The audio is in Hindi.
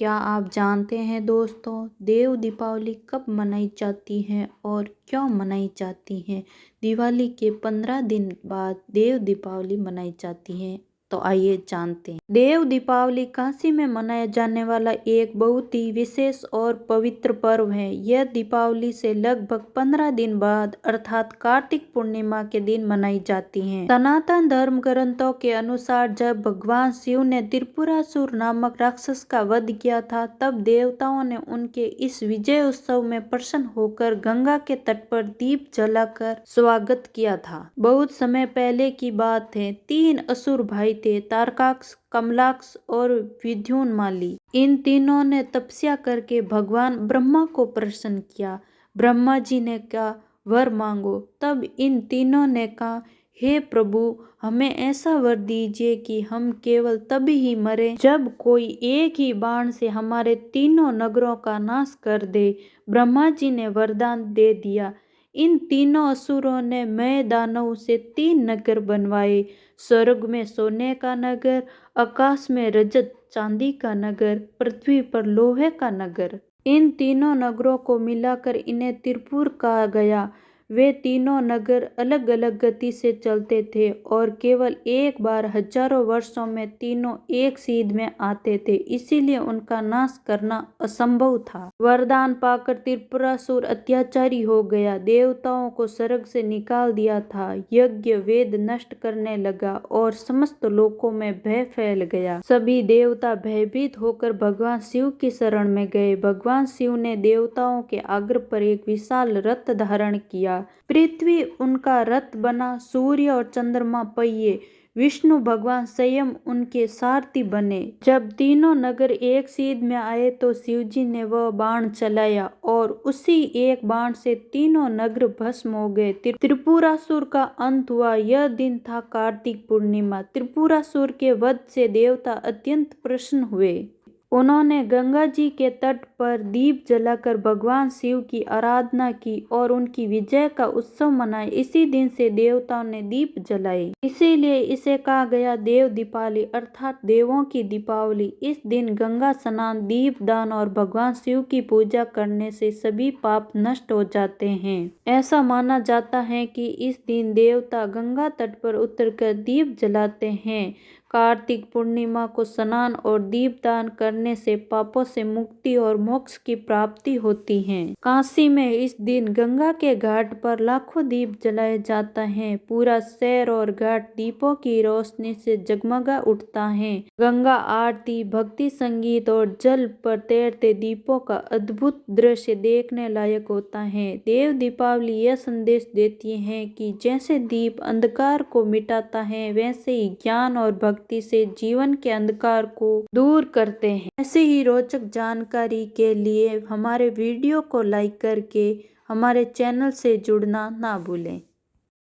क्या आप जानते हैं दोस्तों, देव दीपावली कब मनाई जाती है और क्यों मनाई जाती है? दिवाली के 15 दिन बाद देव दीपावली मनाई जाती है। तो आइए जानते हैं। देव दीपावली काशी में मनाया जाने वाला एक बहुत ही विशेष और पवित्र पर्व है। यह दीपावली से लगभग 15 दिन बाद अर्थात कार्तिक पूर्णिमा के दिन मनाई जाती है। सनातन धर्म ग्रंथों के अनुसार जब भगवान शिव ने त्रिपुरासुर नामक राक्षस का वध किया था, तब देवताओं ने उनके इस विजय उत्सव में प्रसन्न होकर गंगा के तट पर दीप जलाकर स्वागत किया था। बहुत समय पहले की बात है। 3 असुर भाई थे, तारकाक्ष, कमलाक्ष और विद्युन्माली। इन तीनों ने तपस्या करके भगवान ब्रह्मा को प्रसन्न किया। ब्रह्मा जी ने कहा, वर मांगो। तब इन तीनों ने कहा, हे प्रभु, हमें ऐसा वर दीजिए कि हम केवल तभी ही मरें जब कोई एक ही बाण से हमारे तीनों नगरों का नाश कर दे। ब्रह्मा जी ने वरदान दे दिया। इन तीनों असुरों ने मय दानव से 3 नगर बनवाए। स्वर्ग में सोने का नगर, आकाश में रजत चांदी का नगर, पृथ्वी पर लोहे का नगर। इन तीनों नगरों को मिलाकर इन्हें त्रिपुर कहा गया। वे तीनों नगर अलग अलग गति से चलते थे और केवल एक बार हजारों वर्षों में तीनों एक सीध में आते थे, इसीलिए उनका नाश करना असंभव था। वरदान पाकर त्रिपुरासुर अत्याचारी हो गया, देवताओं को स्वर्ग से निकाल दिया था। यज्ञ वेद नष्ट करने लगा और समस्त लोकों में भय फैल गया। सभी देवता भयभीत होकर भगवान शिव की शरण में गए। भगवान शिव ने देवताओं के आग्रह पर एक विशाल रथ धारण किया। पृथ्वी उनका रथ बना, सूर्य और चंद्रमा पहिए, विष्णु भगवान स्वयं उनके सारथी बने। जब तीनों नगर एक सीध में आए तो शिवजी ने वह बाण चलाया और उसी एक बाण से तीनों नगर भस्म हो गए। त्रिपुरासुर का अंत हुआ। यह दिन था कार्तिक पूर्णिमा। त्रिपुरासुर के वध से देवता अत्यंत प्रसन्न हुए। उन्होंने गंगा जी के तट पर दीप जलाकर भगवान शिव की आराधना की और उनकी विजय का उत्सव मनाया। इसी दिन से देवताओं ने दीप जलाए, इसीलिए इसे कहा गया देव दीपावली अर्थात देवों की दीपावली। इस दिन गंगा स्नान, दीप दान और भगवान शिव की पूजा करने से सभी पाप नष्ट हो जाते हैं। ऐसा माना जाता है कि इस दिन देवता गंगा तट पर उतरकर दीप जलाते हैं। कार्तिक पूर्णिमा को स्नान और दीपदान करने से पापों से मुक्ति और मोक्ष की प्राप्ति होती है। काशी में इस दिन गंगा के घाट पर लाखों दीप जलाए जाता है। पूरा शहर और घाट दीपों की रोशनी से जगमगा उठता है। गंगा आरती, भक्ति संगीत और जल पर तैरते दीपों का अद्भुत दृश्य देखने लायक होता है। देव दीपावली यह संदेश देती है कि जैसे दीप अंधकार को मिटाता है, वैसे ही ज्ञान और भक्ति से जीवन के अंधकार को दूर करते हैं। ऐसे ही रोचक जानकारी के लिए हमारे वीडियो को लाइक करके हमारे चैनल से जुड़ना ना भूलें।